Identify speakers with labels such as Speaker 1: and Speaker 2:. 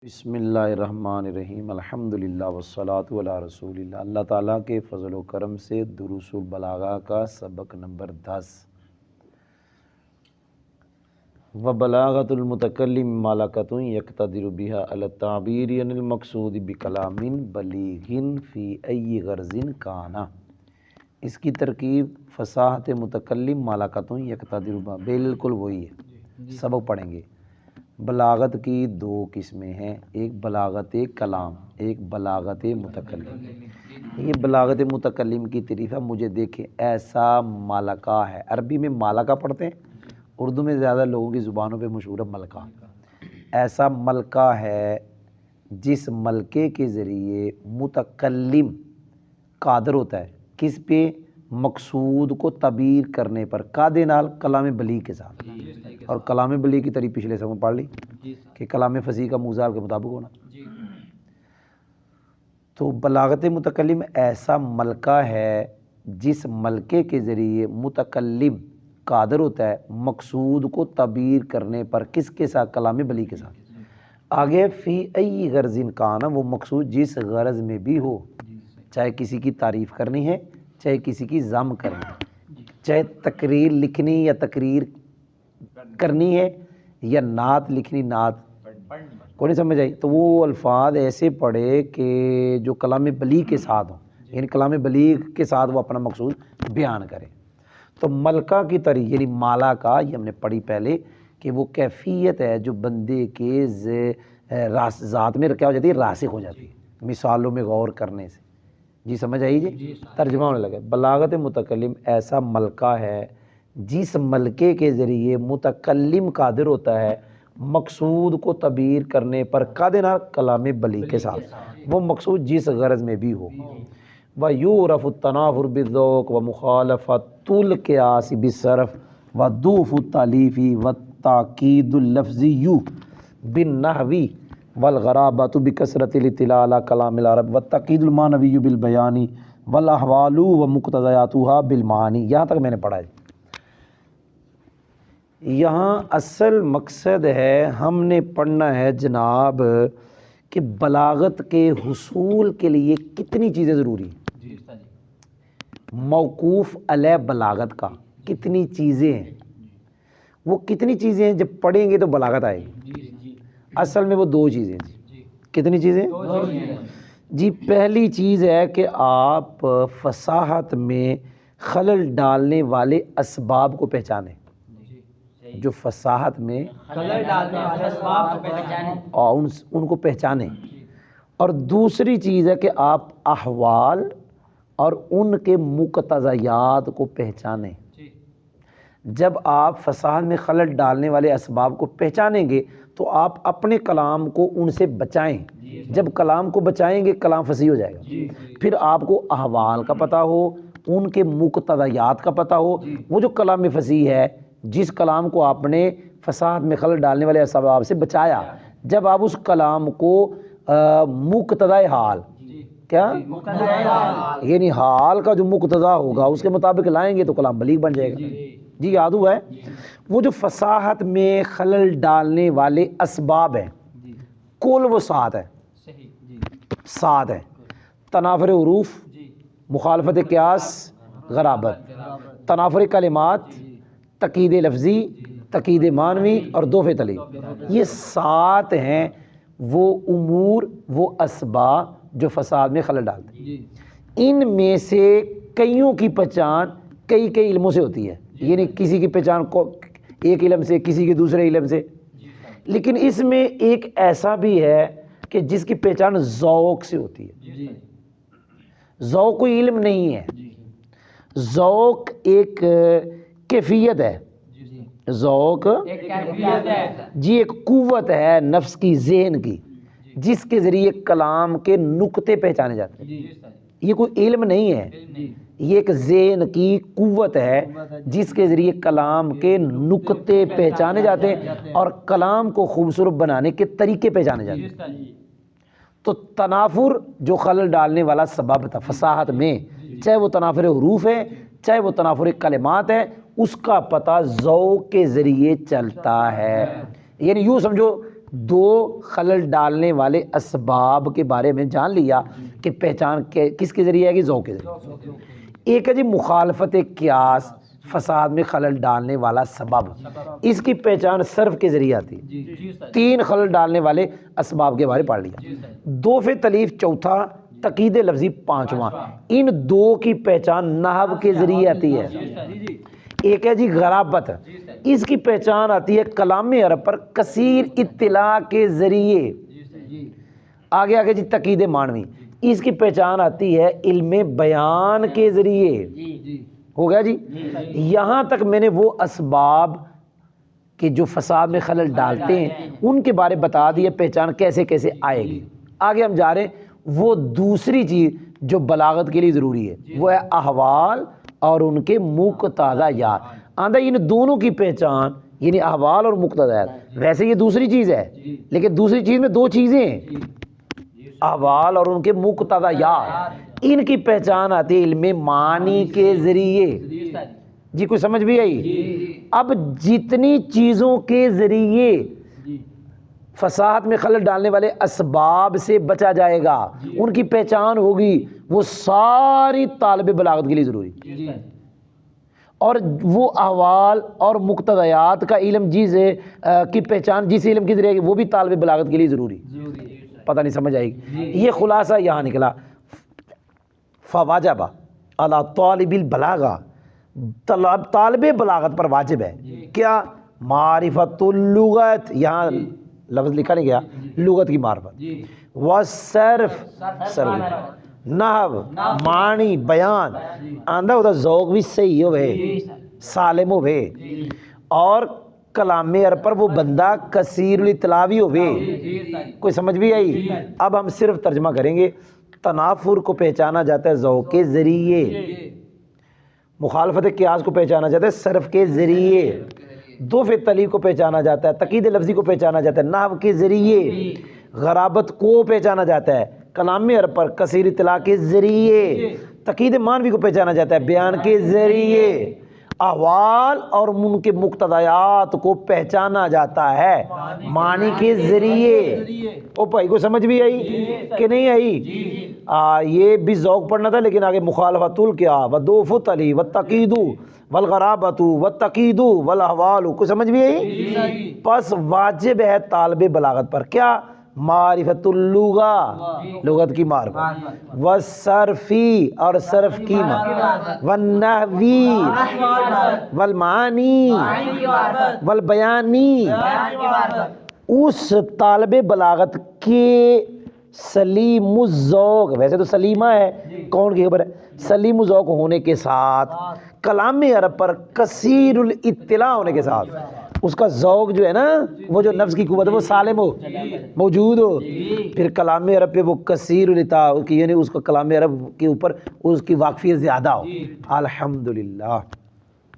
Speaker 1: بسم اللہ الرحمن الرحیم الحمدللہ والصلاة علی رسول اللہ۔ اللہ تعالیٰ کے فضل و کرم سے دروس البلاغہ کا سبق نمبر 10 وبلاغۃ المتکلم مالکۃ یقتدر بها علی التعبیر عن المقصود بکلام بلیغ فی ای غرض کان۔ اس کی ترکیب فصاحت متکلم مالکۃ یقتدر بها، بالکل وہی ہے، سبق پڑھیں گے۔ بلاغت کی دو قسمیں ہیں، ایک بلاغت کلام، ایک بلاغت متکلم۔ یہ بلاغت متکلم کی تعریف ہے، مجھے دیکھیں ایسا ملکہ ہے، عربی میں ملکہ پڑھتے ہیں، اردو میں زیادہ لوگوں کی زبانوں پہ مشہور ہے ملکہ۔ ایسا ملکہ ہے جس ملکے کے ذریعے متکلم قادر ہوتا ہے کس پہ؟ مقصود کو تعبیر کرنے پر، قادر نال کلام بلیغ کے ساتھ۔ اور کلام بلیغ کی تعریف پچھلے سبق میں پڑھ لی کہ کلام فصیح کا موزار کے مطابق ہونا۔ تو بلاغت متکلم ایسا ملکہ ہے جس ملکے کے ذریعے متکلم قادر ہوتا ہے مقصود کو تعبیر کرنے پر، کس کے ساتھ؟ کلام بلیغ کے ساتھ۔ آگے فی ای غرض کان، وہ مقصود جس غرض میں بھی ہو، چاہے کسی کی تعریف کرنی ہے، چاہے کسی کی ذم کرنی ہے، چاہے تقریر لکھنی یا تقریر کرنی ہے، یا نعت لکھنی، نعت کو نہیں سمجھ آئی تو وہ الفاظ ایسے پڑھے کہ جو کلام بلیغ کے ساتھ ہوں، یعنی کلام بلیغ کے ساتھ وہ اپنا مقصود بیان کرے۔ تو ملکہ کی طریق یعنی مالا کا، یہ ہم نے پڑھی پہلے کہ وہ کیفیت ہے جو بندے کے ذات میں کیا ہو جاتی ہے؟ راسخ ہو جاتی ہے مثالوں میں غور کرنے سے۔ جی سمجھ آئی جی؟ ترجمہ ہونے لگا۔ بلاغت متکلم ایسا ملکہ ہے جس ملکے کے ذریعے متکلم قادر ہوتا ہے مقصود کو تعبیر کرنے پر، قادر کلام بلیغ کے ساتھ، وہ مقصود جس غرض میں بھی ہو۔ وَيُعْرَفُ التَّنَافُرُ بِالذَّوْقِ وَمُخَالَفَةُ الْقِيَاسِ بِالصَّرْفِ وَضُعْفُ التَّأْلِيفِ وَالتَّأْكِيدُ اللَّفْظِيُّ بِالنَّحْوِ وَالْغَرَابَةُ بِكَثْرَةِ الِاطِّلَاعِ عَلَىٰ كَلَامِ الْعَرَبِ وَالتَّأْكِيدُ الْمَعْنَوِيُّ بِالْبَيَانِ وَالْأَحْوَالُ وَمُقْتَضَيَاتُهَا بِالْمَعَانِي۔ یہاں تک میں نے پڑھا ہے۔ یہاں اصل مقصد ہے، ہم نے پڑھنا ہے جناب کہ بلاغت کے حصول کے لیے کتنی چیزیں ضروری ہیں۔ موقوف علیہ بلاغت کا کتنی چیزیں ہیں، وہ کتنی چیزیں ہیں، جب پڑھیں گے تو بلاغت آئے گی۔ اصل میں وہ دو چیزیں جی۔ کتنی چیزیں جی؟ پہلی چیز ہے کہ آپ فصاحت میں خلل ڈالنے والے اسباب کو پہچانیں، جو فصاحت میں خلل ڈالنے والے اسباب کو پہچانیں اور ان کو پہچانیں۔ اور دوسری چیز ہے کہ آپ احوال اور ان کے مقتضیات کو پہچانیں۔ جب آپ فصاحت میں خلل ڈالنے والے اسباب کو پہچانیں گے تو آپ اپنے کلام کو ان سے بچائیں۔ جب کلام کو بچائیں گے کلام فصیح ہو جائے گا۔ پھر آپ کو احوال کا پتہ ہو، ان کے مقتضیات کا پتہ ہو، وہ جو کلام فصیح ہے، جس کلام کو آپ نے فصاحت میں خلل ڈالنے والے اسباب سے بچایا، جب آپ اس کلام کو مقتضی حال، کیا یعنی حال کا جو مقتضا ہوگا اس کے مطابق لائیں گے تو کلام بلیغ بن جائے گا۔ جی یاد ہوا ہے؟ وہ جو فصاحت میں خلل ڈالنے والے اسباب ہیں کل وہ 7 ہیں، 7 ہیں۔ تنافر حروف، مخالفت قیاس، غرابت، تنافر کلمات، تقید لفظی، تقید معنوی اور دوف تلیب، یہ 7 ہیں وہ امور، وہ اسباب جو فساد میں خلل ڈالتے ہیں۔ ان میں سے کئیوں کی پہچان کئی علموں سے ہوتی ہے، یعنی کسی کی پہچان ایک علم سے، کسی کے دوسرے علم سے، لیکن اس میں ایک ایسا بھی ہے کہ جس کی پہچان ذوق سے ہوتی ہے۔ ذوق کوئی علم نہیں ہے، ذوق ایک کیفیت ہے۔ ذوق جی ایک قوت ہے نفس کی، ذہن کی، جس کے ذریعے کلام کے نقطے پہچانے جاتے ہیں۔ یہ کوئی علم نہیں ہے، یہ ایک ذہن کی قوت ہے جس کے ذریعے کلام کے نقطے پہچانے جاتے ہیں اور کلام کو خوبصورت بنانے کے طریقے پہچانے جاتے ہیں۔ تو تنافر جو خلل ڈالنے والا سبب تھا فصاحت میں، چاہے وہ تنافر حروف ہے، چاہے وہ تنافر کلمات ہے، اس کا پتہ ذوق کے ذریعے چلتا ہے۔ یعنی یوں سمجھو دو خلل ڈالنے والے اسباب کے بارے میں جان لیا کہ پہچان کس کے ذریعے ہے کہ ذوق کے ذریعے. ایک ہے جی مخالفت قیاس فساد میں خلل ڈالنے والا سبب، اس کی پہچان صرف کے ذریعے آتی ہے. 3 خلل ڈالنے والے اسباب کے بارے پڑھ لیا. 2 فی تلیف چوتھا، تقید لفظی 5واں. ان 2 کی پہچان نحو کے ذریعے آتی ہے. ایک ہے جی غرابت، اس کی پہچان آتی ہے کلام عرب پر کثیر اطلاع کے ذریعے. آگے جی تقید معنوی، اس کی پہچان آتی ہے علم بیان کے ذریعے. ہو گیا جی. یہاں تک میں نے وہ اسباب کہ جو فساد میں خلل ڈالتے ہیں ان کے بارے بتا دیے، پہچان کیسے کیسے آئے گی. آگے ہم جا رہے ہیں وہ دوسری چیز جو بلاغت کے لیے ضروری ہے، وہ ہے احوال اور ان کے مقتضیات. آندہ ان دونوں کی پہچان یعنی احوال اور مقتضیات. ویسے یہ دوسری چیز ہے لیکن دوسری چیز میں 2 چیزیں ہیں، احوال اور ان کے مقتضیات. ان کی پہچان آتی ہے علم معنی کے ذریعے. جی کوئی سمجھ بھی آئی؟ اب جتنی چیزوں کے ذریعے فساد میں خلل ڈالنے والے اسباب سے بچا جائے گا، ان کی پہچان ہوگی، وہ ساری طالب بلاغت کے لیے ضروری. اور وہ احوال اور مقتضیات کا علم کی پہچان جس علم کے ذریعے وہ بھی طالب بلاغت کے لیے ضروری. پتہ نہیں سمجھ آئے گی؟ یہ خلاصہ یہاں نکلا. فواجب علی طالب البلاغہ، طالب بلاغت پر واجب ہے کیا؟ معرفت اللغت، یہاں لفظ لکھا نہیں گیا، لغت کی معرفت. والصرف، نحو، معنی، بیان. آندہ ہوتا ذوق بھی صحیح ہوئے، سالم ہوئے، اور کلام عرب پر وہ بندہ کثیر الاطلاع بھی ہوئے. کوئی سمجھ بھی آئی؟ اب ہم صرف ترجمہ کریں گے. تنافر کو پہچانا جاتا ہے ذوق کے ذریعے، مخالفت قیاس کو پہچانا جاتا ہے صرف کے ذریعے، 2 فی تلیف کو پہچانا جاتا ہے تقید لفظی کو پہچانا جاتا ہے نحو کے ذریعے، غرابت کو پہچانا جاتا ہے کلام عرب پر کثیر اطلاع کے ذریعے، تقید معنوی کو پہچانا جاتا ہے بیان کے ذریعے، احوال اور ان کے مقتضیات کو پہچانا جاتا ہے معنی کے ذریعے. او بھائی کو سمجھ بھی آئی کہ نہیں آئی؟ یہ بھی ذوق پڑھنا تھا لیکن آگے مخالفت القیا ودوف تلی والتقید والغرابت والتقید والاحوال کو سمجھ بھی آئی. پس واجب ہے طالب بلاغت پر کیا؟ معرفت اللغہ، لغت کی معرفت، والصرفی اور صرف کی معرفت، والنحوی والمعانی والبیانی. اس طالب بلاغت کے سلیم الذوق، ویسے تو سلیمہ ہے، کون کی خبر ہے؟ سلیم الذوق ہونے کے ساتھ، کلام عرب پر کثیر الاطلاع ہونے کے ساتھ، اس کا ذوق جو ہے نا، وہ جو نفس کی قوت ہے وہ سالم ہو، موجود ہو، پھر کلام عرب پہ وہ کثیر الاطلاع یعنی اس کا کلام عرب کے اوپر اس کی واقفیت زیادہ ہو. الحمدللہ.